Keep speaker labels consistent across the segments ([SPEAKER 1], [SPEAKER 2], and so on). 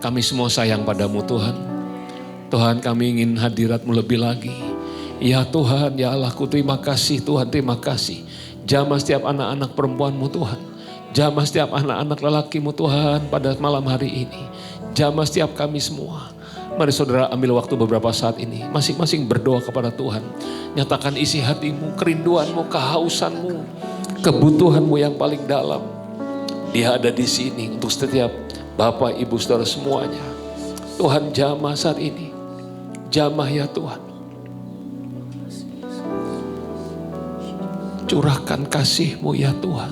[SPEAKER 1] Kami semua sayang padamu Tuhan. Tuhan, kami ingin hadirat-Mu lebih lagi. Ya Tuhan, ya Allahku, terima kasih Tuhan, terima kasih. Jamah setiap anak-anak perempuan-Mu Tuhan. Jamah setiap anak-anak lelaki-Mu Tuhan pada malam hari ini. Jamah setiap kami semua. Mari saudara ambil waktu beberapa saat ini. Masing-masing berdoa kepada Tuhan. Nyatakan isi hatimu, kerinduanmu, kehausanmu, kebutuhanmu yang paling dalam. Dia ada di sini untuk setiap Bapak, Ibu, Saudara semuanya. Tuhan jamah saat ini. Jamah ya Tuhan. Curahkan kasih-Mu ya Tuhan.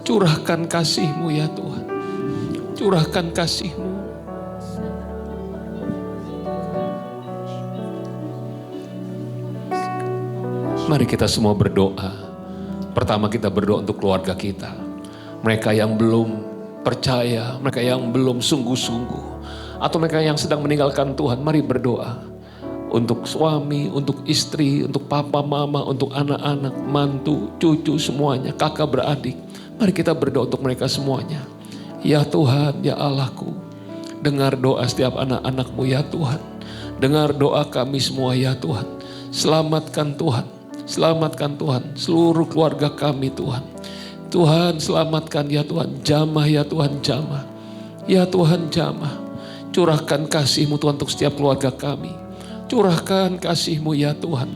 [SPEAKER 1] Curahkan kasih-Mu ya Tuhan. Curahkan kasih-Mu. Mari kita semua berdoa. Pertama kita berdoa untuk keluarga kita. Mereka yang belum percaya, mereka yang belum sungguh-sungguh. Atau mereka yang sedang meninggalkan Tuhan, mari berdoa. Untuk suami, untuk istri, untuk papa, mama, untuk anak-anak, mantu, cucu semuanya, kakak, beradik. Mari kita berdoa untuk mereka semuanya. Ya Tuhan, ya Allahku, dengar doa setiap anak-anak-Mu ya Tuhan. Dengar doa kami semua ya Tuhan. Selamatkan Tuhan. Selamatkan Tuhan seluruh keluarga kami Tuhan. Tuhan selamatkan ya Tuhan. Jamah ya Tuhan, jamah. Ya Tuhan jamah. Curahkan kasih-Mu Tuhan untuk setiap keluarga kami. Curahkan kasih-Mu ya Tuhan.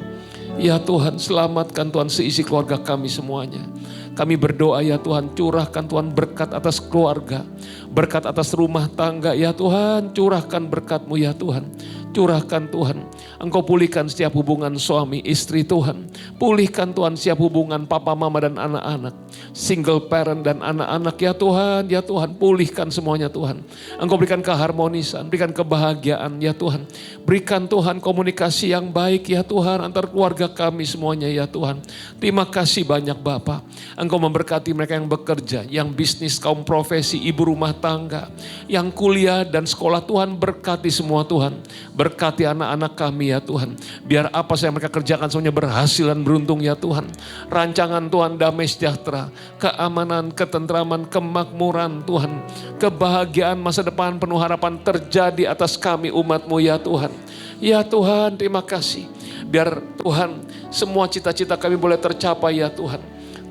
[SPEAKER 1] Ya Tuhan selamatkan Tuhan seisi keluarga kami semuanya. Kami berdoa ya Tuhan, curahkan Tuhan berkat atas keluarga. Berkat atas rumah tangga ya Tuhan. Curahkan berkat-Mu ya Tuhan. Curahkan Tuhan, Engkau pulihkan setiap hubungan suami istri Tuhan. Pulihkan Tuhan setiap hubungan papa mama dan anak-anak. Single parent dan anak-anak ya Tuhan pulihkan semuanya Tuhan. Engkau berikan keharmonisan, berikan kebahagiaan ya Tuhan. Berikan Tuhan komunikasi yang baik ya Tuhan antar keluarga kami semuanya ya Tuhan. Terima kasih banyak Bapa. Engkau memberkati mereka yang bekerja, yang bisnis, kaum profesi, ibu rumah tangga, yang kuliah dan sekolah Tuhan berkati semua Tuhan. Berkati anak-anak kami ya Tuhan. Biar apa yang mereka kerjakan semuanya berhasil dan beruntung ya Tuhan. Rancangan Tuhan damai sejahtera. Keamanan, ketentraman, kemakmuran Tuhan. Kebahagiaan masa depan penuh harapan terjadi atas kami umat-Mu ya Tuhan. Ya Tuhan terima kasih. Biar Tuhan semua cita-cita kami boleh tercapai ya Tuhan.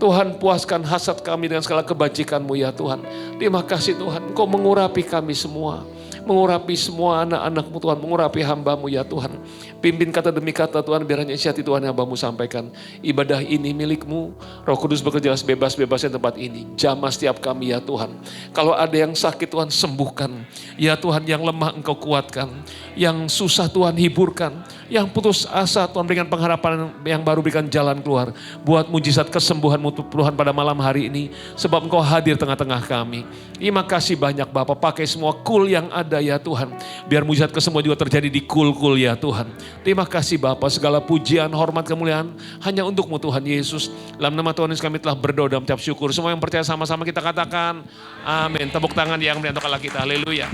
[SPEAKER 1] Tuhan puaskan hasad kami dengan segala kebajikan-Mu ya Tuhan. Terima kasih Tuhan. Engkau mengurapi kami semua. Mengurapi semua anak-anak-Mu Tuhan, mengurapi hamba-Mu ya Tuhan. Pimpin kata demi kata Tuhan, biar hanya isi hati Tuhan yang hamba-Mu sampaikan. Ibadah ini milik-Mu, Roh Kudus bekerja sebebas-bebasnya tempat ini. Jamah setiap kami ya Tuhan. Kalau ada yang sakit Tuhan sembuhkan. Ya Tuhan yang lemah Engkau kuatkan. Yang susah Tuhan hiburkan. Yang putus asa Tuhan berikan pengharapan yang baru, berikan jalan keluar. Buat mujizat kesembuhan-Mu Tuhan pada malam hari ini. Sebab Engkau hadir tengah-tengah kami. Terima kasih banyak Bapak, pakai semua kul yang ada ya Tuhan. Biar mujizat kesembuhan juga terjadi di kul-kul ya Tuhan. Terima kasih Bapa, segala pujian, hormat, kemuliaan hanya untuk-Mu Tuhan Yesus. Dalam nama Tuhan Yesus kami telah berdoa dan mengucap syukur. Semua yang percaya sama-sama kita katakan amin. Tepuk tangan yang meriah untuk Allah kita. Haleluya.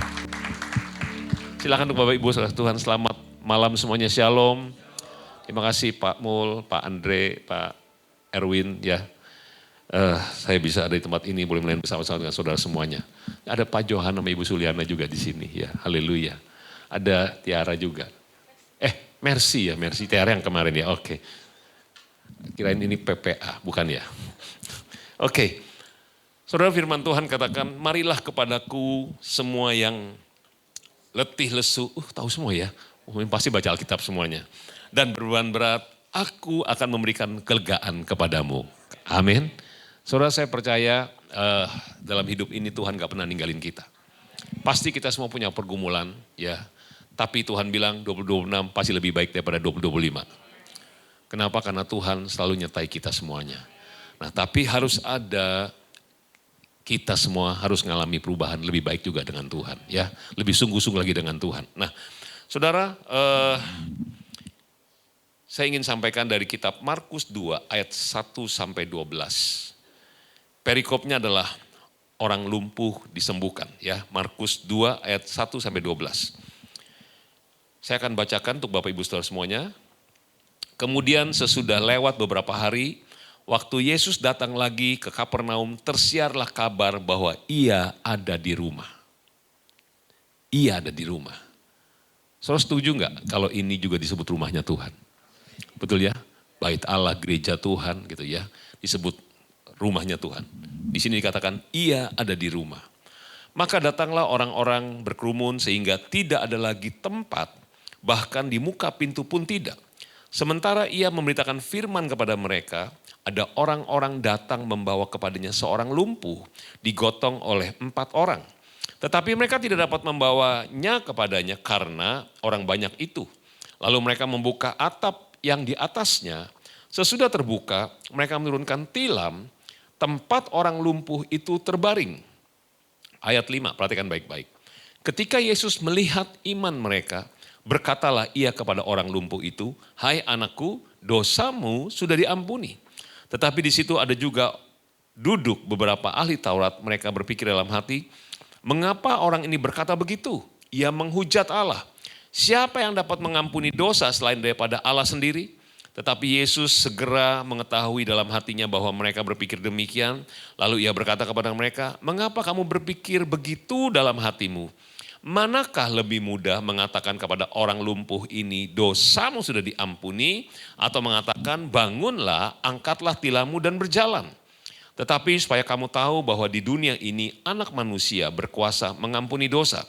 [SPEAKER 1] Silakan untuk Bapak Ibu saudara Tuhan, selamat malam semuanya, shalom. Terima kasih Pak Mul, Pak Andre, Pak Erwin ya. Saya bisa ada di tempat ini, boleh melayan bersama-sama dengan saudara semuanya. Ada Pak Johan sama Ibu Suliana juga di sini ya, haleluya. Ada Tiara juga. Mercy ya, Mercy Tiara yang kemarin ya, oke. Kirain ini PPA, bukan ya. Oke, saudara firman Tuhan katakan, marilah kepadaku semua yang letih lesu, tahu semua ya, pasti baca Alkitab semuanya. Dan beban berat, aku akan memberikan kelegaan kepadamu. Amin. Saudara saya percaya dalam hidup ini Tuhan gak pernah ninggalin kita. Pasti kita semua punya pergumulan ya. Tapi Tuhan bilang 2026 pasti lebih baik daripada 2025. Kenapa? Karena Tuhan selalu nyertai kita semuanya. Nah tapi harus ada, kita semua harus mengalami perubahan lebih baik juga dengan Tuhan ya. Lebih sungguh-sungguh lagi dengan Tuhan. Nah saudara, saya ingin sampaikan dari kitab Markus 2 ayat 1 sampai 12. Perikopnya adalah orang lumpuh disembuhkan ya. Markus 2 ayat 1 sampai 12. Saya akan bacakan untuk Bapak Ibu Saudara semuanya. Kemudian sesudah lewat beberapa hari, waktu Yesus datang lagi ke Kapernaum, tersiarlah kabar bahwa ia ada di rumah. ia ada di rumah. Saudara setuju nggak kalau ini juga disebut rumahnya Tuhan? Betul ya? Bait Allah, gereja Tuhan gitu ya, disebut rumahnya Tuhan. Di sini dikatakan ia ada di rumah. Maka datanglah orang-orang berkerumun sehingga tidak ada lagi tempat, bahkan di muka pintu pun tidak. Sementara ia memberitakan firman kepada mereka, ada orang-orang datang membawa kepadanya seorang lumpuh, digotong oleh 4 orang. Tetapi mereka tidak dapat membawanya kepadanya karena orang banyak itu. Lalu mereka membuka atap yang di atasnya. Sesudah terbuka, mereka menurunkan tilam, tempat orang lumpuh itu terbaring. Ayat 5, perhatikan baik-baik. Ketika Yesus melihat iman mereka, berkatalah ia kepada orang lumpuh itu, "Hai anakku, dosamu sudah diampuni." Tetapi di situ ada juga duduk beberapa ahli Taurat, mereka berpikir dalam hati, mengapa orang ini berkata begitu? Ia menghujat Allah. Siapa yang dapat mengampuni dosa selain daripada Allah sendiri? Tetapi Yesus segera mengetahui dalam hatinya bahwa mereka berpikir demikian. Lalu ia berkata kepada mereka, mengapa kamu berpikir begitu dalam hatimu? Manakah lebih mudah mengatakan kepada orang lumpuh ini, dosamu sudah diampuni, atau mengatakan bangunlah, angkatlah tilammu dan berjalan. Tetapi supaya kamu tahu bahwa di dunia ini anak manusia berkuasa mengampuni dosa.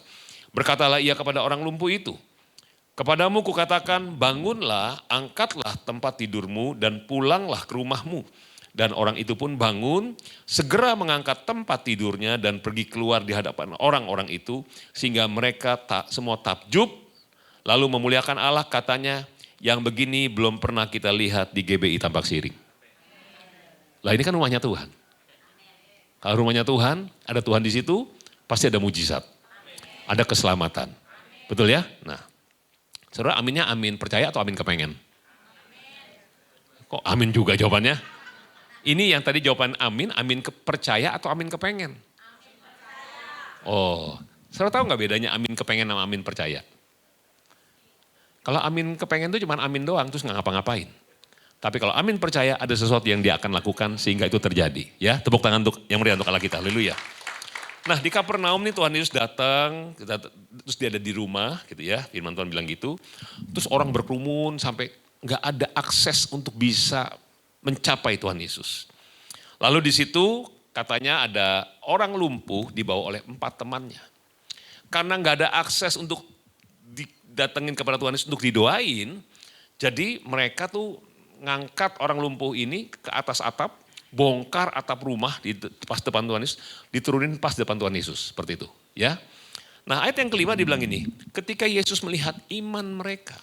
[SPEAKER 1] Berkatalah ia kepada orang lumpuh itu, kepadamu kukatakan bangunlah, angkatlah tempat tidurmu dan pulanglah ke rumahmu. Dan orang itu pun bangun, segera mengangkat tempat tidurnya dan pergi keluar di hadapan orang-orang itu. Sehingga mereka semua takjub, lalu memuliakan Allah, katanya, yang begini belum pernah kita lihat di GBI Tampak Siring. Lah ini kan rumahnya Tuhan. Kalau rumahnya Tuhan, ada Tuhan di situ, pasti ada mujizat. Ada keselamatan. Betul ya? Nah, saudara aminnya amin percaya atau amin kepengen? Kok amin juga jawabannya? Ini yang tadi jawaban amin, amin percaya atau amin kepengen? Oh, saudara tahu nggak bedanya amin kepengen sama amin percaya? Kalau amin kepengen itu cuma amin doang, terus nggak ngapa-ngapain. Tapi kalau amin percaya ada sesuatu yang dia akan lakukan sehingga itu terjadi. Ya, tepuk tangan untuk yang meriah untuk Allah kita. Haleluya. Nah, di Kapernaum nih Tuhan Yesus datang, terus dia ada di rumah gitu ya. Firman Tuhan bilang gitu. Terus orang berkerumun sampai nggak ada akses untuk bisa mencapai Tuhan Yesus. Lalu di situ katanya ada orang lumpuh dibawa oleh 4 temannya. Karena nggak ada akses untuk didatengin kepada Tuhan Yesus untuk didoain, jadi mereka tuh ngangkat orang lumpuh ini ke atas atap, bongkar atap rumah di pas depan Tuhan Yesus, diturunin pas depan Tuhan Yesus, seperti itu, ya. Nah, ayat yang kelima dibilang ini, ketika Yesus melihat iman mereka,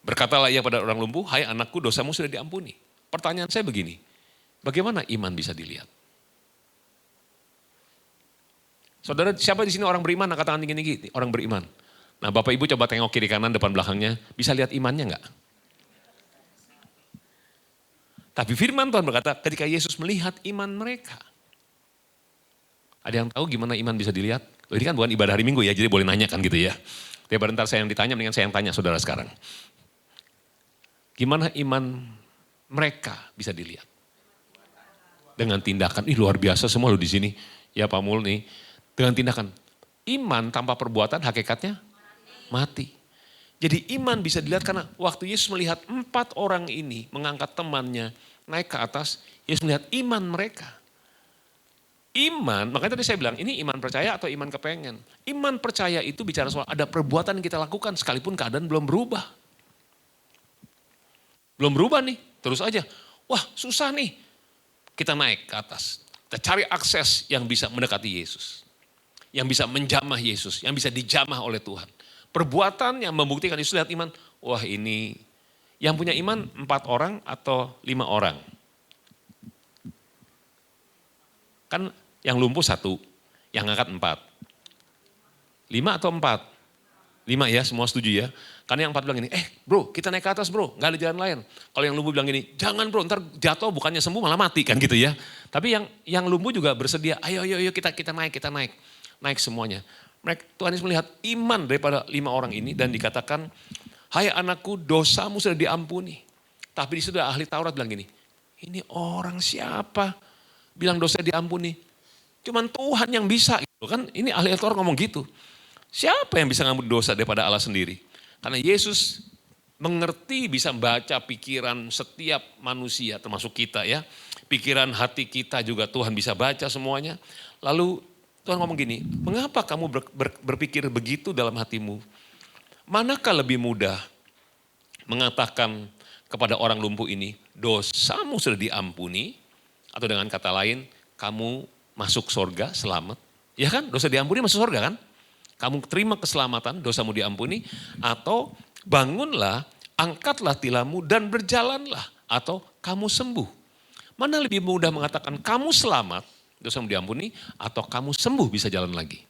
[SPEAKER 1] berkatalah ia pada orang lumpuh, hai anakku, dosamu sudah diampuni. Pertanyaan saya begini, bagaimana iman bisa dilihat? Saudara, siapa di sini orang beriman? Angkat tangan tinggi-tinggi, orang beriman. Nah, Bapak Ibu coba tengok kiri kanan, depan belakangnya, bisa lihat imannya enggak? Tapi firman Tuhan berkata ketika Yesus melihat iman mereka. Ada yang tahu gimana iman bisa dilihat? Loh, ini kan bukan ibadah hari Minggu ya, jadi boleh nanya kan gitu ya. Daripada ntar saya yang ditanya, mendingan saya yang tanya saudara sekarang. Gimana iman mereka bisa dilihat? Dengan tindakan, luar biasa semua lo di sini. Ya Pak Mul nih, dengan tindakan. Iman tanpa perbuatan hakikatnya mati. Jadi iman bisa dilihat karena waktu Yesus melihat 4 orang ini mengangkat temannya naik ke atas, Yesus melihat iman mereka. Iman, makanya tadi saya bilang ini iman percaya atau iman kepengen. Iman percaya itu bicara soal ada perbuatan yang kita lakukan sekalipun keadaan belum berubah. Belum berubah nih, terus aja. Wah susah nih, kita naik ke atas. Kita cari akses yang bisa mendekati Yesus. Yang bisa menjamah Yesus, yang bisa dijamah oleh Tuhan. Perbuatan yang membuktikan Yesus lihat iman, wah ini yang punya iman 4 orang atau 5 orang. Kan yang lumpuh 1, yang ngangkat 4. 5 atau 4? 5 ya, semua setuju ya. Karena yang 4 bilang ini, bro kita naik ke atas bro, gak ada jalan lain. Kalau yang lumpuh bilang gini, jangan bro ntar jatuh bukannya sembuh malah mati kan gitu ya. Tapi yang lumpuh juga bersedia, ayo kita naik. Naik semuanya. Tuhan Yesus melihat iman daripada 5 orang ini dan dikatakan, hai anakku dosamu sudah diampuni. Tapi di situ ahli Taurat bilang gini, ini orang siapa bilang dosa diampuni? Cuman Tuhan yang bisa. Loh kan ini ahli Taurat ngomong gitu. Siapa yang bisa ngampuni dosa daripada Allah sendiri? Karena Yesus mengerti, bisa baca pikiran setiap manusia termasuk kita ya. Pikiran hati kita juga Tuhan bisa baca semuanya. Lalu Tuhan ngomong gini, mengapa kamu berpikir begitu dalam hatimu? Manakah lebih mudah mengatakan kepada orang lumpuh ini, dosamu sudah diampuni, atau dengan kata lain, kamu masuk surga, selamat. Ya kan, dosa diampuni masuk surga kan? Kamu terima keselamatan, dosamu diampuni, atau bangunlah, angkatlah tilammu dan berjalanlah, atau kamu sembuh. Mana lebih mudah mengatakan kamu selamat, dosamu diampuni, atau kamu sembuh bisa jalan lagi.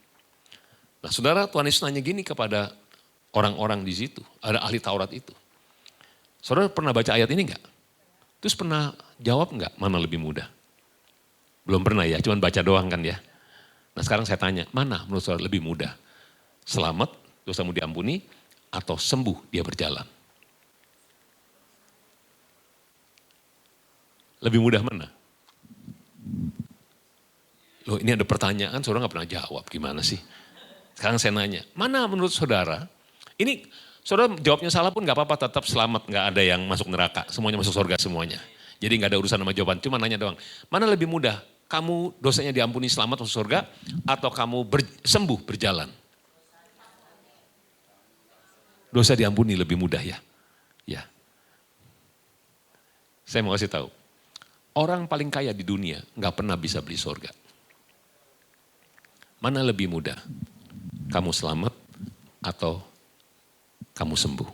[SPEAKER 1] Nah saudara, Tuhan Yesus nanya gini kepada orang-orang di situ, ada ahli Taurat itu. Saudara pernah baca ayat ini enggak? Terus pernah jawab enggak mana lebih mudah? Belum pernah ya, cuma baca doang kan ya. Nah sekarang saya tanya, mana menurut saudara lebih mudah? Selamat, dosamu diampuni, atau sembuh dia berjalan? Lebih mudah mana? Loh ini ada pertanyaan, saudara nggak pernah jawab, gimana sih? Sekarang saya nanya, mana menurut saudara? Ini saudara jawabnya salah pun nggak apa-apa, tetap selamat, nggak ada yang masuk neraka, semuanya masuk surga semuanya. Jadi nggak ada urusan sama jawaban, cuma nanya doang. Mana lebih mudah? Kamu dosanya diampuni selamat masuk surga, atau kamu sembuh berjalan? Dosa diampuni lebih mudah ya. Ya. Saya mau kasih tahu. Orang paling kaya di dunia nggak pernah bisa beli surga. Mana lebih mudah? Kamu selamat atau kamu sembuh?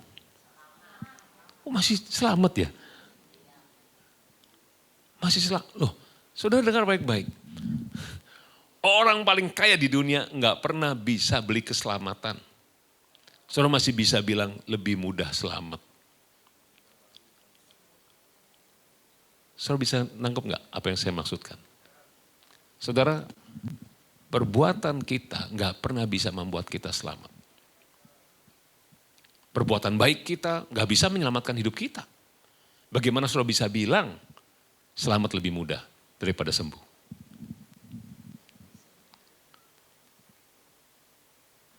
[SPEAKER 1] Oh masih selamat ya? Masih selamat. Loh, saudara dengar baik-baik. Orang paling kaya di dunia nggak pernah bisa beli keselamatan. Saudara masih bisa bilang lebih mudah selamat. Saudara bisa nangkep nggak apa yang saya maksudkan? Saudara, perbuatan kita nggak pernah bisa membuat kita selamat. Perbuatan baik kita nggak bisa menyelamatkan hidup kita. Bagaimana saudara bisa bilang selamat lebih mudah daripada sembuh?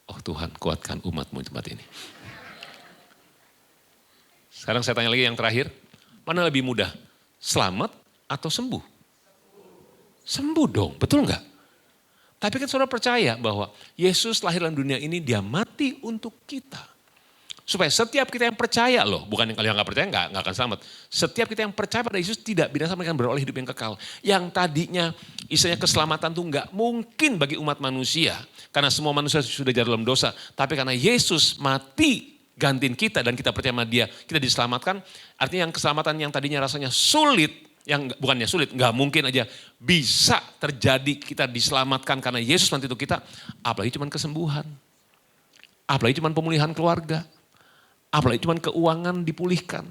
[SPEAKER 1] Oh Tuhan, kuatkan umat-Mu di tempat ini. Sekarang saya tanya lagi yang terakhir, mana lebih mudah? Selamat atau sembuh? Sembuh dong, betul enggak? Tapi kan saudara percaya bahwa Yesus lahir dalam dunia ini, dia mati untuk kita. Supaya setiap kita yang percaya loh, bukan yang kalian nggak percaya nggak akan selamat. Setiap kita yang percaya pada Yesus tidak binasa, mereka beroleh hidup yang kekal. Yang tadinya istilahnya keselamatan itu nggak mungkin bagi umat manusia. Karena semua manusia sudah jatuh dalam dosa. Tapi karena Yesus mati gantiin kita dan kita percaya sama dia, kita diselamatkan. Artinya yang keselamatan yang tadinya rasanya sulit, yang bukannya sulit, nggak mungkin aja bisa terjadi kita diselamatkan karena Yesus mati untuk kita. Apalagi cuman kesembuhan, apalagi cuman pemulihan keluarga, apalagi cuman keuangan dipulihkan.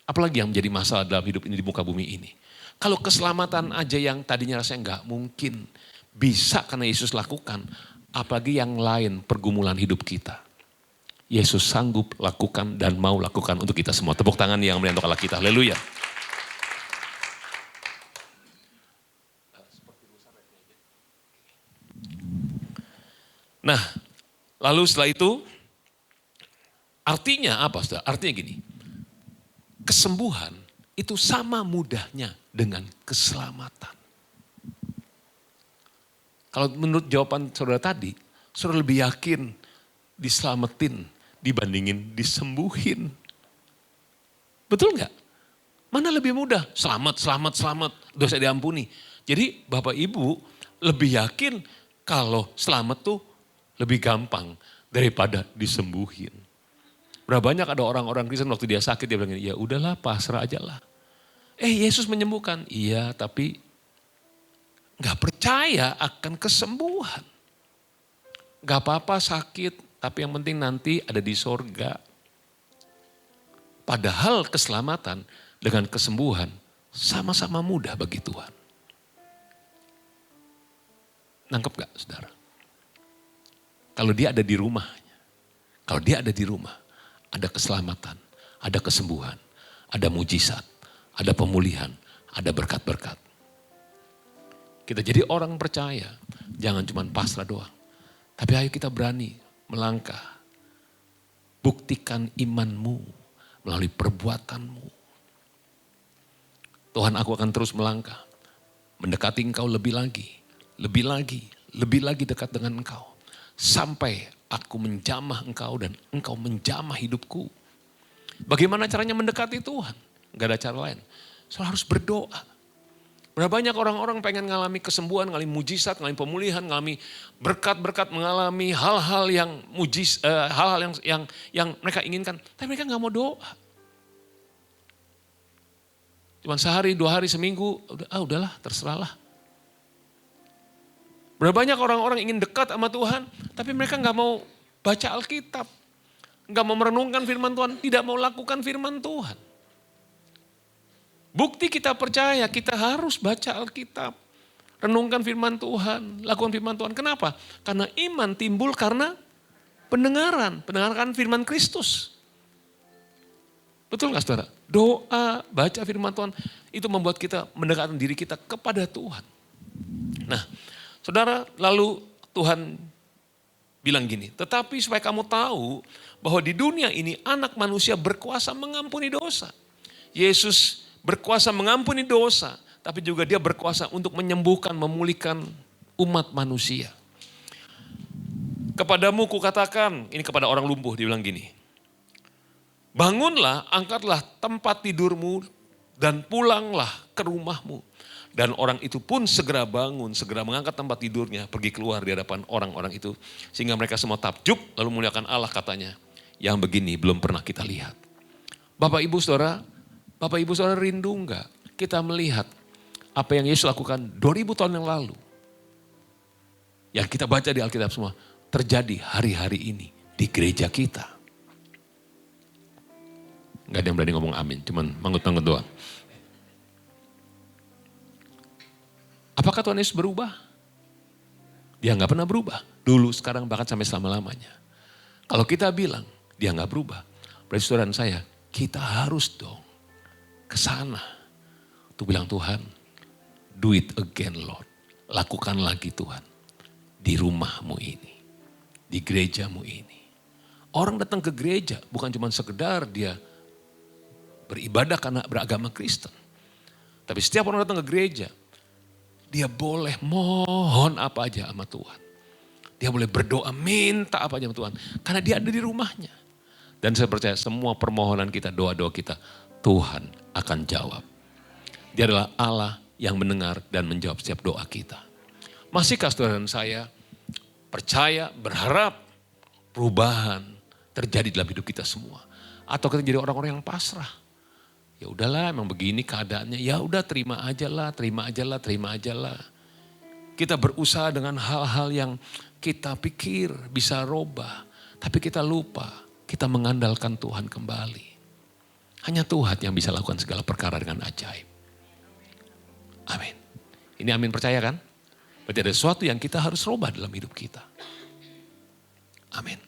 [SPEAKER 1] Apalagi yang menjadi masalah dalam hidup ini di muka bumi ini. Kalau keselamatan aja yang tadinya rasanya nggak mungkin bisa karena Yesus lakukan, apalagi yang lain pergumulan hidup kita. Yesus sanggup lakukan dan mau lakukan untuk kita semua. Tepuk tangan yang mulia untuk Allah kita. Haleluya. Nah, lalu setelah itu artinya apa, saudara? Artinya gini, kesembuhan itu sama mudahnya dengan keselamatan. Kalau menurut jawaban saudara tadi, saudara lebih yakin diselamatin dibandingin disembuhin. Betul nggak? Mana lebih mudah? Selamat, selamat, selamat, dosa diampuni. Jadi Bapak Ibu lebih yakin kalau selamat tuh lebih gampang daripada disembuhin. Berapa banyak ada orang-orang Kristen waktu dia sakit dia bilang, ya udahlah pasrah aja lah. Yesus menyembuhkan, iya tapi gak percaya akan kesembuhan. Gak apa-apa sakit, tapi yang penting nanti ada di sorga. Padahal keselamatan dengan kesembuhan sama-sama mudah bagi Tuhan. Nangkep gak saudara? Kalau dia ada di rumahnya, kalau dia ada di rumah, ada keselamatan, ada kesembuhan, ada mujizat, ada pemulihan, ada berkat-berkat. Kita jadi orang percaya, jangan cuma pasrah doang. Tapi ayo kita berani melangkah. Buktikan imanmu melalui perbuatanmu. Tuhan, aku akan terus melangkah. Mendekati Engkau lebih lagi, lebih lagi, lebih lagi dekat dengan Engkau. Sampai aku menjamah Engkau dan Engkau menjamah hidupku. Bagaimana caranya mendekati Tuhan? Gak ada cara lain. Soalnya harus berdoa. Berapa banyak orang-orang pengen mengalami kesembuhan, mengalami mujizat, mengalami pemulihan, mengalami berkat-berkat, mengalami hal-hal yang hal-hal yang mereka inginkan. Tapi mereka nggak mau doa. Cuman sehari, 2 hari, seminggu, udahlah, terserahlah. Berapa banyak orang-orang ingin dekat sama Tuhan, tapi mereka nggak mau baca Alkitab, nggak mau merenungkan firman Tuhan, tidak mau lakukan firman Tuhan. Bukti kita percaya, kita harus baca Alkitab. Renungkan firman Tuhan, lakukan firman Tuhan. Kenapa? Karena iman timbul karena pendengaran firman Kristus. Betul gak saudara? Doa, baca firman Tuhan, itu membuat kita mendekatkan diri kita kepada Tuhan. Nah, saudara, lalu Tuhan bilang gini, tetapi supaya kamu tahu bahwa di dunia ini anak manusia berkuasa mengampuni dosa. Yesus berkuasa mengampuni dosa, tapi juga dia berkuasa untuk menyembuhkan, memulihkan umat manusia. Kepadamu kukatakan, ini kepada orang lumpuh, dia bilang gini, bangunlah, angkatlah tempat tidurmu, dan pulanglah ke rumahmu. Dan orang itu pun segera bangun, segera mengangkat tempat tidurnya, pergi keluar di hadapan orang-orang itu. Sehingga mereka semua takjub, lalu muliakan Allah katanya, yang begini belum pernah kita lihat. Bapak Ibu Saudara rindu enggak kita melihat apa yang Yesus lakukan 2000 tahun yang lalu. Yang kita baca di Alkitab semua terjadi hari-hari ini di gereja kita. Enggak ada yang berani ngomong amin, cuman manggut-manggut doang. Apakah Tuhan Yesus berubah? Dia enggak pernah berubah. Dulu, sekarang, bahkan sampai selama-lamanya. Kalau kita bilang dia enggak berubah, berarti saudara dan saya, kita harus dong ke sana untuk bilang, Tuhan, do it again Lord. Lakukan lagi Tuhan di rumahmu ini, di gerejamu ini. Orang datang ke gereja bukan cuma sekedar dia beribadah karena beragama Kristen. Tapi setiap orang datang ke gereja, dia boleh mohon apa aja sama Tuhan. Dia boleh berdoa, minta apa aja sama Tuhan. Karena dia ada di rumahnya. Dan saya percaya semua permohonan kita, doa-doa kita, Tuhan akan jawab. Dia adalah Allah yang mendengar dan menjawab setiap doa kita. Masihkah saudara dan saya percaya, berharap perubahan terjadi dalam hidup kita semua? Atau kita jadi orang-orang yang pasrah? Ya udahlah, emang begini keadaannya. Ya udah, terima aja lah. Kita berusaha dengan hal-hal yang kita pikir bisa robah. Tapi kita lupa, kita mengandalkan Tuhan kembali. Hanya Tuhan yang bisa lakukan segala perkara dengan ajaib. Amin. Ini amin, percaya kan? Berarti ada sesuatu yang kita harus robah dalam hidup kita. Amin.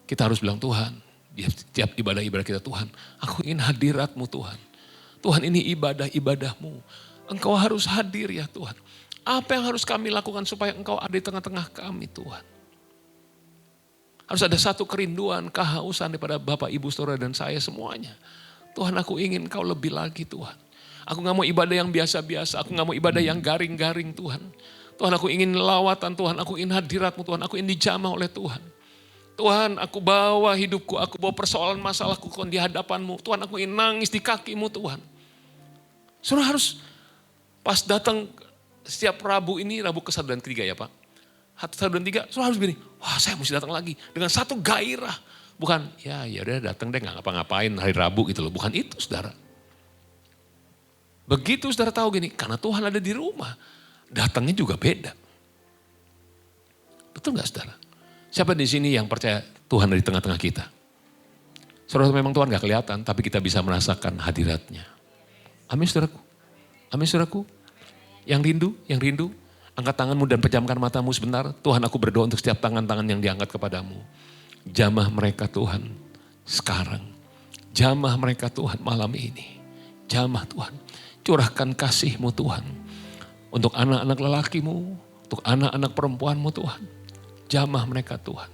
[SPEAKER 1] Kita harus bilang, Tuhan, di setiap ibadah-ibadah kita, Tuhan, aku ingin hadirat-Mu Tuhan. Tuhan, ini ibadah-ibadahmu. Engkau harus hadir ya Tuhan. Apa yang harus kami lakukan supaya Engkau ada di tengah-tengah kami Tuhan. Harus ada satu kerinduan, kehausan daripada Bapak, Ibu, Saudara dan saya semuanya. Tuhan, aku ingin Kau lebih lagi Tuhan. Aku gak mau ibadah yang biasa-biasa. Aku gak mau ibadah yang garing-garing Tuhan. Tuhan, aku ingin lawatan Tuhan. Aku ingin hadirat-Mu Tuhan. Aku ingin dijamah oleh Tuhan. Tuhan, aku bawa hidupku. Aku bawa persoalan masalahku di hadapan-Mu. Tuhan, aku ingin nangis di kaki-Mu Tuhan. Saudara harus pas datang setiap Rabu ini, Rabu ke-1 dan ke-3 ya Pak. 1 dan 3, saudara harus begini. Wah, saya mesti datang lagi. Dengan satu gairah. Bukan, ya udah datang deh, gak ngapa-ngapain hari Rabu gitu loh. Bukan itu saudara. Begitu saudara tahu gini, karena Tuhan ada di rumah, datangnya juga beda. Betul gak saudara? Siapa di sini yang percaya Tuhan ada di tengah-tengah kita? Saudara, memang Tuhan gak kelihatan, tapi kita bisa merasakan hadiratnya. Amin saudaraku. Amin saudaraku. Yang rindu, angkat tanganmu dan pejamkan matamu sebentar. Tuhan, aku berdoa untuk setiap tangan-tangan yang diangkat kepadamu. Jamah mereka Tuhan sekarang. Jamah mereka Tuhan malam ini. Jamah Tuhan. Curahkan kasih-Mu Tuhan. Untuk anak-anak lelakimu, untuk anak-anak perempuanmu Tuhan. Jamah mereka Tuhan.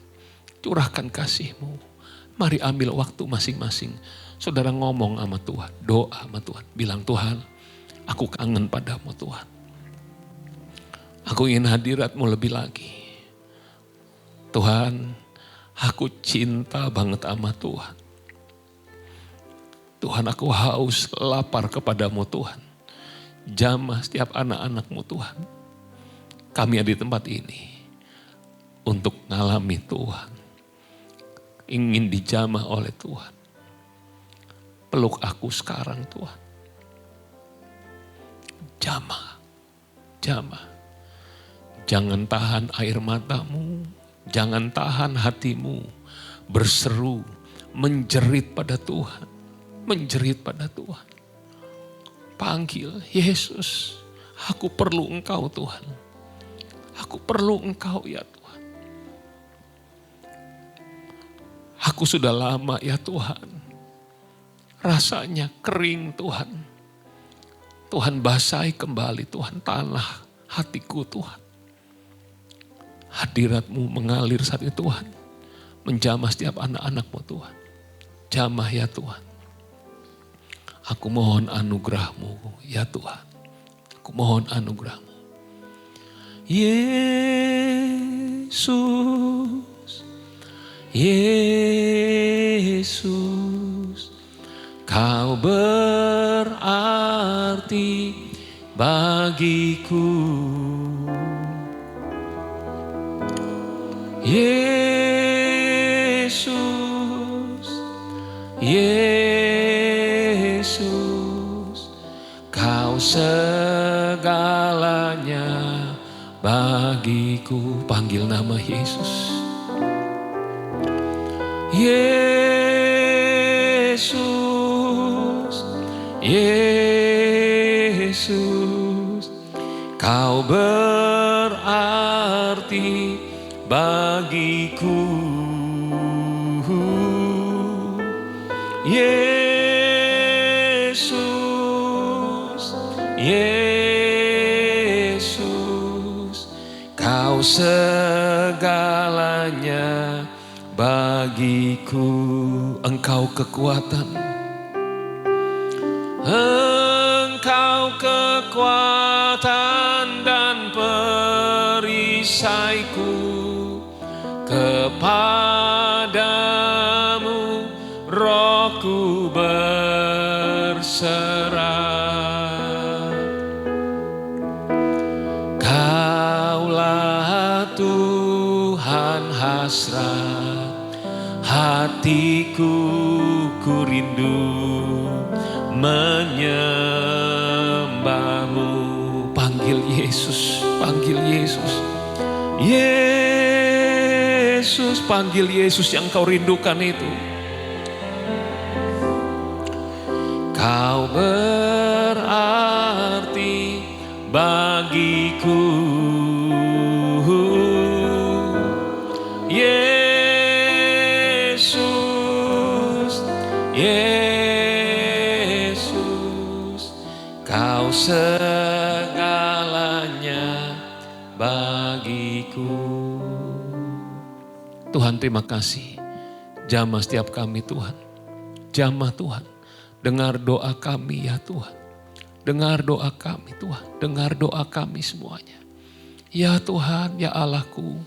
[SPEAKER 1] Curahkan kasih-Mu. Mari ambil waktu masing-masing. Saudara ngomong sama Tuhan, doa sama Tuhan. Bilang, Tuhan, aku kangen padamu Tuhan. Aku ingin hadirat-Mu lebih lagi. Tuhan, aku cinta banget sama Tuhan. Tuhan, aku haus, lapar kepadamu Tuhan. Jamah setiap anak-anak-Mu Tuhan. Kami ada di tempat ini untuk ngalami Tuhan. Ingin dijamah oleh Tuhan. Peluk aku sekarang Tuhan. Jamah, jamah. Jangan tahan air matamu, jangan tahan hatimu. Berseru, menjerit pada Tuhan. Menjerit pada Tuhan. Panggil, Yesus, aku perlu Engkau Tuhan. Aku perlu Engkau ya Tuhan. Aku sudah lama ya Tuhan. Rasanya kering Tuhan. Tuhan basahi kembali Tuhan tanah hatiku Tuhan. Hadirat-Mu mengalir saat ini Tuhan. Menjamah setiap anak-anak-Mu Tuhan. Jamah ya Tuhan. Aku mohon anugerah-Mu ya Tuhan. Aku mohon anugerah-Mu. Yesus, Yesus, Kau berarti bagiku. Yesus, Yesus, Kau segalanya bagiku. Panggil nama Yesus. Yesus, Yesus, Kau berarti bagiku. Yesus, Yesus, Kau segalanya bagiku. Engkau kekuatan, Engkau kekuatan dan perisaiku. Kepadamu rohku berserah. Kaulah Tuhan hasrat hatiku, ku rindu menyembah-Mu. Panggil Yesus, panggil Yesus. Yesus, panggil Yesus yang kau rindukan itu. Kau berarti bagiku. Yesus, Yesus, Kau segalanya bagiku. Tuhan, terima kasih. Jamah setiap kami Tuhan. Jamah Tuhan. Dengar doa kami ya Tuhan. Dengar doa kami Tuhan. Dengar doa kami semuanya. Ya Tuhan, ya Allahku.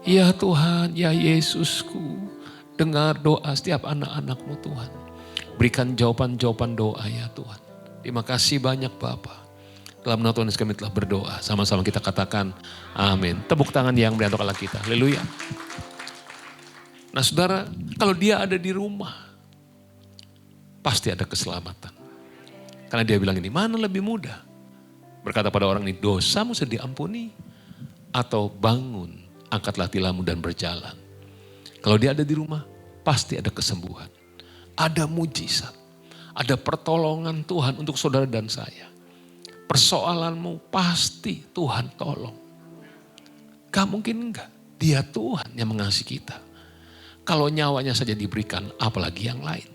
[SPEAKER 1] Ya Tuhan, ya Yesusku. Dengar doa setiap anak-anak-Mu Tuhan. Berikan jawaban-jawaban doa ya Tuhan. Terima kasih banyak Bapa. Dalam nama Tuhan Yesus kami telah berdoa. Sama-sama kita katakan amin. Tepuk tangan yang meriah untuk Allah kita. Haleluya. Nah saudara, kalau dia ada di rumah, pasti ada keselamatan. Karena dia bilang ini, mana lebih mudah? Berkata pada orang ini, dosamu sudah diampuni. Atau bangun, angkatlah tilammu dan berjalan. Kalau dia ada di rumah, pasti ada kesembuhan. Ada mujizat. Ada pertolongan Tuhan untuk saudara dan saya. Persoalanmu pasti Tuhan tolong. Gak mungkin enggak. Dia Tuhan yang mengasihi kita. Kalau nyawanya saja diberikan, apalagi yang lain.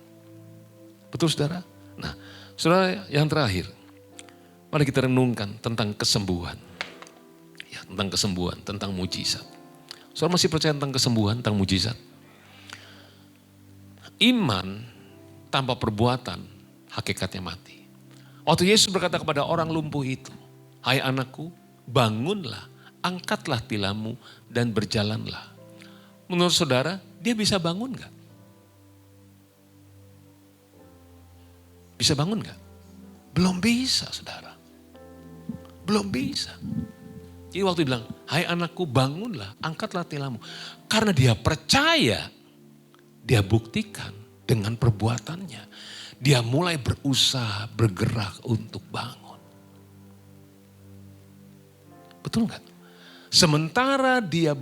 [SPEAKER 1] Betul saudara? Nah, saudara yang terakhir. Mari kita renungkan tentang kesembuhan. Ya, tentang kesembuhan, tentang mujizat. Saudara masih percaya tentang kesembuhan, tentang mujizat? Iman tanpa perbuatan hakikatnya mati. Waktu Yesus berkata kepada orang lumpuh itu, "Hai anakku, bangunlah, angkatlah tilammu dan berjalanlah." Menurut saudara, dia bisa bangun gak? Bisa bangun gak? Belum bisa, saudara. Belum bisa. Jadi waktu dia bilang, "Hai anakku, bangunlah, angkatlah tilammu." Karena dia percaya, dia buktikan dengan perbuatannya. Dia mulai berusaha, bergerak untuk bangun. Betul gak? Sementara dia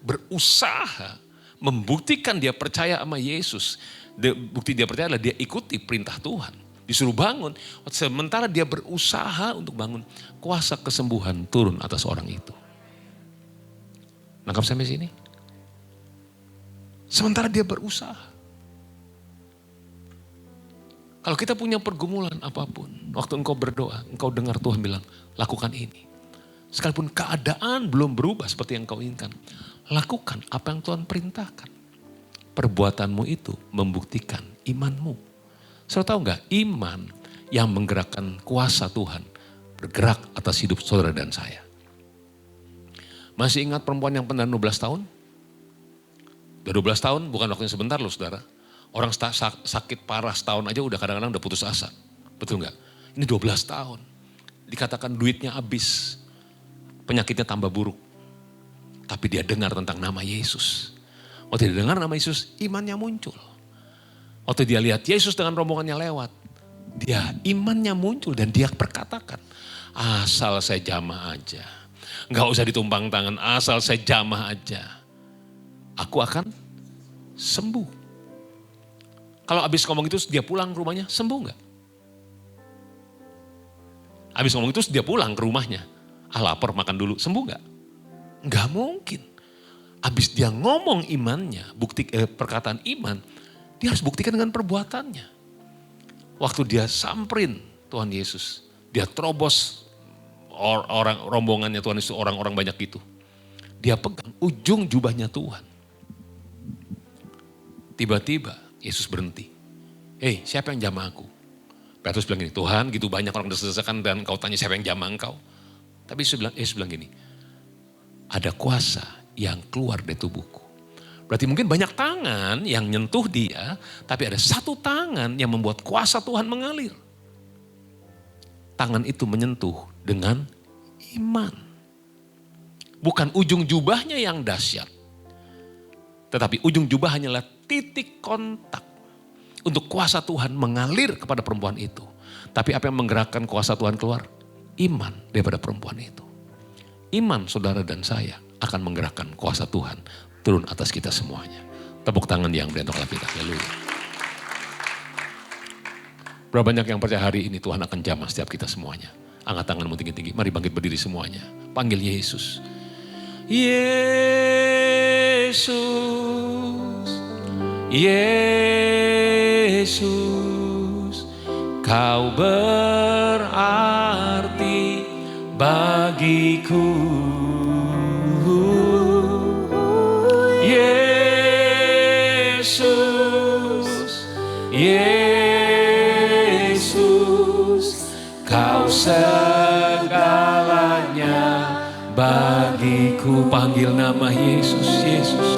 [SPEAKER 1] berusaha membuktikan dia percaya sama Yesus. Bukti dia percaya adalah dia ikuti perintah Tuhan. Disuruh bangun. Sementara dia berusaha untuk bangun, kuasa kesembuhan turun atas orang itu. Nangkap sampai sini? Sementara dia berusaha. Kalau kita punya pergumulan apapun, waktu engkau berdoa, engkau dengar Tuhan bilang, lakukan ini. Sekalipun keadaan belum berubah seperti yang kau inginkan, lakukan apa yang Tuhan perintahkan. Perbuatanmu itu membuktikan imanmu. Saudara tahu gak, iman yang menggerakkan kuasa Tuhan bergerak atas hidup saudara dan saya. Masih ingat perempuan yang pendarahan 12 tahun? 12 tahun bukan waktunya sebentar loh saudara. Orang sakit parah setahun aja udah kadang-kadang udah putus asa. Betul gak? Ini 12 tahun. Dikatakan duitnya habis. Penyakitnya tambah buruk. Tapi dia dengar tentang nama Yesus. Waktu dia dengar nama Yesus, imannya muncul. Waktu dia lihat Yesus dengan rombongannya lewat, dia imannya muncul dan dia perkatakan, asal saya jamah aja. Gak usah ditumpang tangan, asal saya jamah aja. Aku akan sembuh. Kalau habis ngomong itu dia pulang ke rumahnya, sembuh gak? Habis ngomong itu dia pulang ke rumahnya. Lapar makan dulu, sembuh gak? Gak mungkin. Habis dia ngomong imannya, perkataan iman, dia harus buktikan dengan perbuatannya. Waktu dia samperin Tuhan Yesus, dia terobos orang rombongannya Tuhan Yesus, orang-orang banyak itu. Dia pegang ujung jubahnya Tuhan. Tiba-tiba Yesus berhenti. Hei, siapa yang jamah aku? Petrus bilang gini, Tuhan gitu banyak orang desak-desakan dan kau tanya siapa yang jamah engkau. Tapi Yesus bilang gini, ada kuasa yang keluar dari tubuhku. Berarti mungkin banyak tangan yang nyentuh dia, tapi ada satu tangan yang membuat kuasa Tuhan mengalir. Tangan itu menyentuh dengan iman. Bukan ujung jubahnya yang dahsyat. Tetapi ujung jubah hanyalah titik kontak untuk kuasa Tuhan mengalir kepada perempuan itu. Tapi apa yang menggerakkan kuasa Tuhan keluar? Iman daripada perempuan itu. Iman saudara dan saya akan menggerakkan kuasa Tuhan turun atas kita semuanya. Tepuk tangan yang beri untuk kita. Haleluya. Berapa banyak yang percaya hari ini Tuhan akan jamah setiap kita semuanya. Angkat tanganmu tinggi-tinggi. Mari bangkit berdiri semuanya. Panggil Yesus. Yesus. Yesus. Kau berarti bagiku. Yesus, Yesus, kau segalanya bagiku. Panggil nama Yesus, Yesus.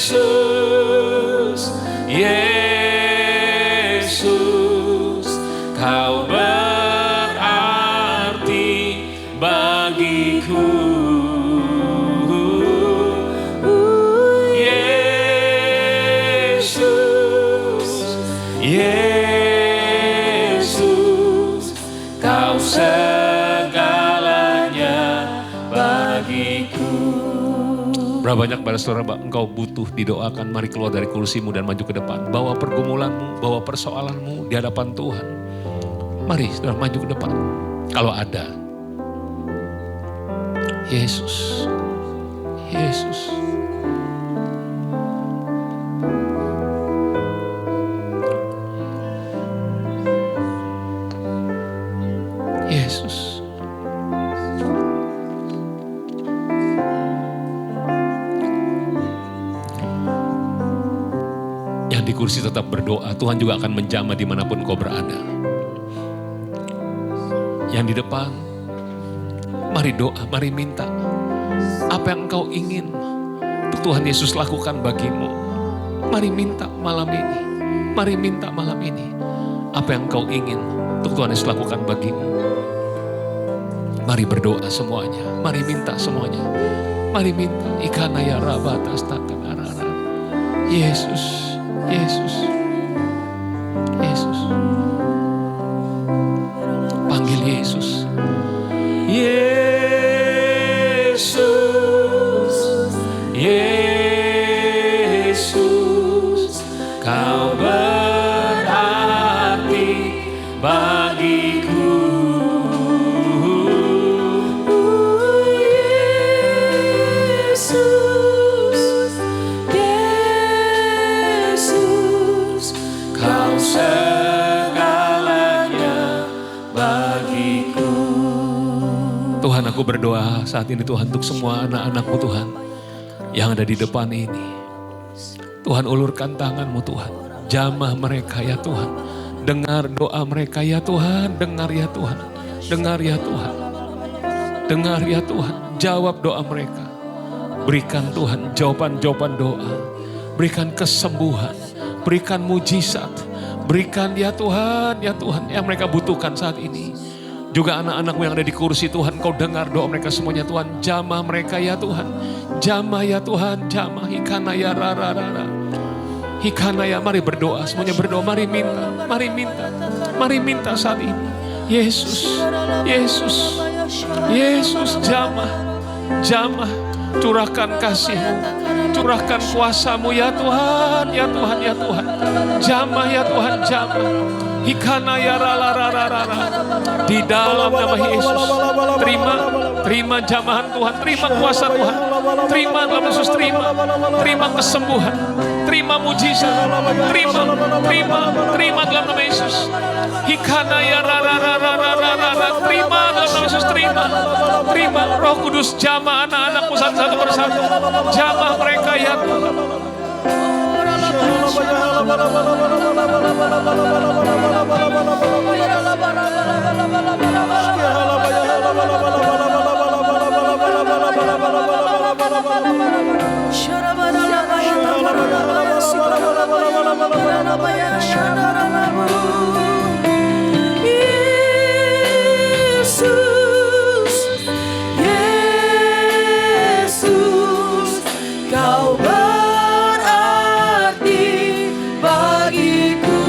[SPEAKER 1] Yesus, Yesus, kau berarti bagiku. Yesus, Yesus, kau segalanya bagiku. Berapa banyak pada saudara engkau butuh didoakan, mari keluar dari kursimu dan maju ke depan. Bawa pergumulanmu, bawa persoalanmu di hadapan Tuhan. Mari saudara maju ke depan. Kalau ada. Yesus, Yesus. Yesus. Yang di kursi tetap berdoa, Tuhan juga akan menjamah dimanapun kau berada. Yang di depan, mari doa, mari minta. Apa yang engkau ingin untuk Tuhan Yesus lakukan bagimu. Mari minta malam ini. Mari minta malam ini. Apa yang engkau ingin untuk Tuhan Yesus lakukan bagimu. Mari berdoa semuanya. Mari minta semuanya. Mari minta. Ikanaya rabatas takan arara. Yesus. Yesus. Yesus. Panggil Yesus. Yesus. Yesus. Kau berarti bagiku. Tuhan, aku berdoa saat ini Tuhan untuk semua anak-anak-Mu Tuhan yang ada di depan ini. Tuhan, ulurkan tangan-Mu Tuhan. Jamah mereka ya Tuhan. Dengar doa mereka ya Tuhan. Dengar ya Tuhan. Dengar ya Tuhan. Dengar ya Tuhan. Jawab doa mereka. Berikan Tuhan jawaban-jawaban doa. Berikan kesembuhan. Berikan mujizat. Berikan ya Tuhan yang mereka butuhkan saat ini. Juga anak-anak-Mu yang ada di kursi Tuhan, Kau dengar doa mereka semuanya Tuhan. Jamah mereka ya Tuhan. Jamah ya Tuhan, jamah. Hikana ya rara. Hikana ya, mari berdoa. Semuanya berdoa, mari minta. Mari minta. Mari minta saat ini. Yesus. Yesus. Yesus, jamah. Jamah. Curahkan kasih-Mu. Curahkan kuasa-Mu ya Tuhan. Ya Tuhan, ya Tuhan. Jamah ya Tuhan, jamah. Hikana ya rara. Di dalam nama Yesus. Terima jamahan Tuhan. Terima kuasa Tuhan. Terima dalam Yesus, terima. Terima kesembuhan. Terima mujizat. Terima dalam nama Yesus. Hikana ya rara. Terima dalam nama Yesus, terima. Roh Kudus jamah anak-anak-Mu satu persatu. Jamah mereka ya Tuhan.
[SPEAKER 2] Kau berarti bagiku.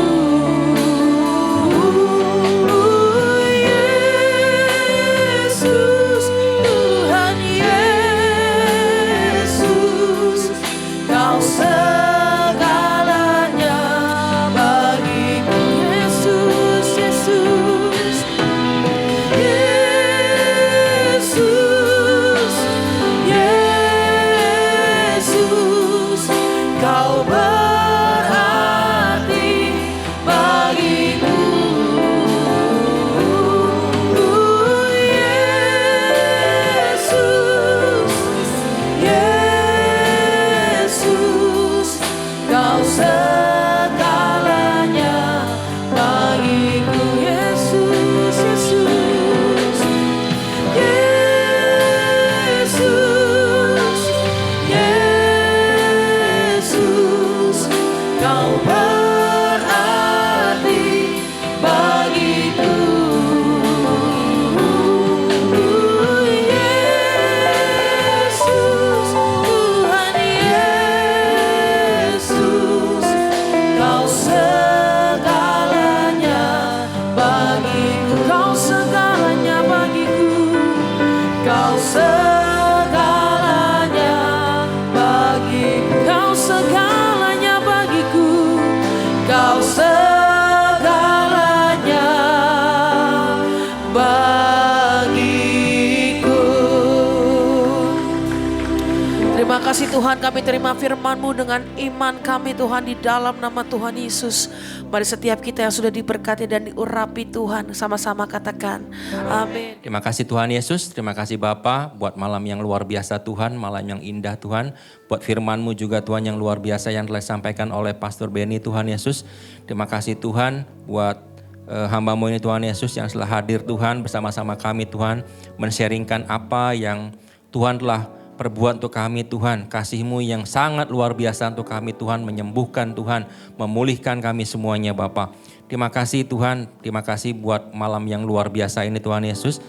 [SPEAKER 2] kasih Tuhan, kami terima firman-Mu dengan iman kami Tuhan di dalam nama Tuhan Yesus. Mari setiap kita yang sudah diberkati dan diurapi Tuhan, sama-sama katakan amin.
[SPEAKER 3] Terima kasih Tuhan Yesus, terima kasih Bapa buat malam yang luar biasa Tuhan, malam yang indah Tuhan. Buat firman-Mu juga Tuhan yang luar biasa yang telah disampaikan oleh Pastor Benny Tuhan Yesus. Terima kasih Tuhan buat hamba-Mu ini Tuhan Yesus yang telah hadir Tuhan bersama-sama kami Tuhan. Men-sharingkan apa yang Tuhan telah perbuat untuk kami Tuhan. Kasih-Mu yang sangat luar biasa untuk kami Tuhan. Menyembuhkan Tuhan, memulihkan kami semuanya Bapa. Terima kasih Tuhan, terima kasih buat malam yang luar biasa ini Tuhan Yesus.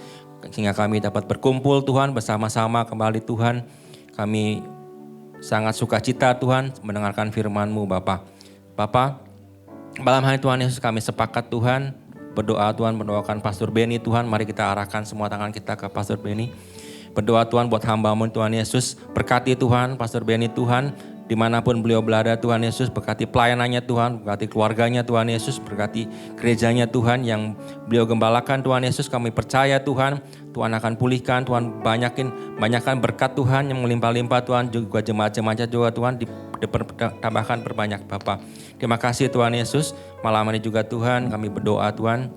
[SPEAKER 3] Sehingga kami dapat berkumpul Tuhan bersama-sama kembali Tuhan. Kami sangat sukacita Tuhan mendengarkan firman-Mu Bapa. Bapa, malam hari Tuhan Yesus kami sepakat Tuhan. Berdoa Tuhan, mendoakan Pastor Benny Tuhan. Mari kita arahkan semua tangan kita ke Pastor Benny. Berdoa Tuhan buat hamba-Mu Tuhan Yesus. Berkati Tuhan, Pastor Benny Tuhan. Dimanapun beliau berada Tuhan Yesus. Berkati pelayanannya Tuhan. Berkati keluarganya Tuhan Yesus. Berkati gerejanya Tuhan yang beliau gembalakan Tuhan Yesus. Kami percaya Tuhan. Tuhan akan pulihkan. Tuhan banyakkan berkat Tuhan yang melimpah-limpah Tuhan. Juga jemaat-jemaatnya juga Tuhan. Tambahkan berbanyak Bapa. Terima kasih Tuhan Yesus. Malam ini juga Tuhan kami berdoa Tuhan.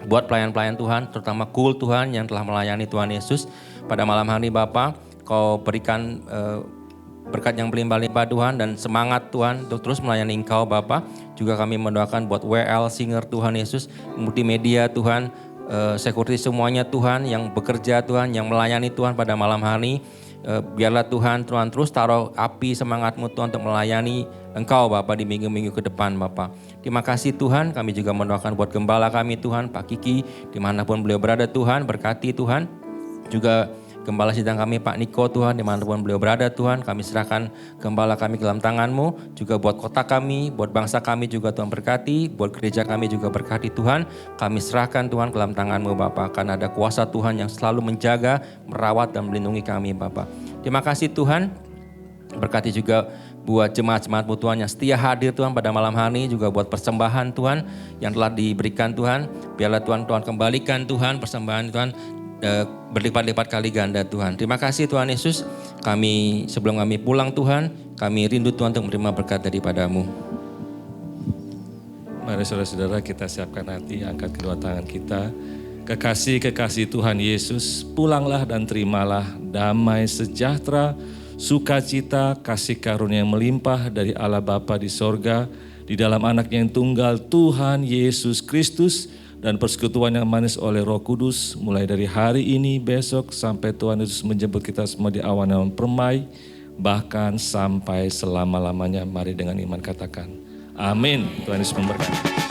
[SPEAKER 3] Buat pelayan-pelayan Tuhan. Terutama Cool Tuhan yang telah melayani Tuhan Yesus. Pada malam hari Bapa, Kau berikan berkat yang berlimpah-limpah Tuhan dan semangat Tuhan untuk terus melayani Engkau Bapa. Juga kami mendoakan buat WL Singer Tuhan Yesus, multimedia Tuhan, security semuanya Tuhan yang bekerja Tuhan, yang melayani Tuhan pada malam hari. Biarlah Tuhan terus taruh api semangat-Mu Tuhan untuk melayani Engkau Bapa di minggu-minggu ke depan Bapa. Terima kasih Tuhan, kami juga mendoakan buat gembala kami Tuhan, Pak Kiki, dimanapun beliau berada Tuhan, berkati Tuhan. Juga gembala sidang kami Pak Niko Tuhan, dimanapun beliau berada Tuhan, kami serahkan gembala kami ke dalam tangan-Mu. Juga buat kota kami, buat bangsa kami juga Tuhan berkati, buat gereja kami juga berkati Tuhan. Kami serahkan Tuhan ke dalam tangan-Mu Bapa, karena ada kuasa Tuhan yang selalu menjaga, merawat dan melindungi kami Bapa. Terima kasih Tuhan, berkati juga buat jemaat-jemaat-Mu Tuhan yang setia hadir Tuhan pada malam hari, juga buat persembahan Tuhan yang telah diberikan Tuhan. Biarlah Tuhan kembalikan Tuhan persembahan Tuhan berlipat-lipat kali ganda Tuhan. Terima kasih Tuhan Yesus. Sebelum kami pulang Tuhan, kami rindu Tuhan untuk menerima berkat daripada-Mu.
[SPEAKER 1] Mari saudara-saudara kita siapkan hati, angkat kedua tangan kita. Kekasih-kekasih Tuhan Yesus, pulanglah dan terimalah damai sejahtera, sukacita, kasih karunia yang melimpah dari Allah Bapa di sorga, di dalam anak yang tunggal Tuhan Yesus Kristus, dan persekutuan yang manis oleh Roh Kudus mulai dari hari ini, besok, sampai Tuhan Yesus menjemput kita semua di awan yang permai, bahkan sampai selama-lamanya. Mari dengan iman katakan amin. Tuhan Yesus memberkati.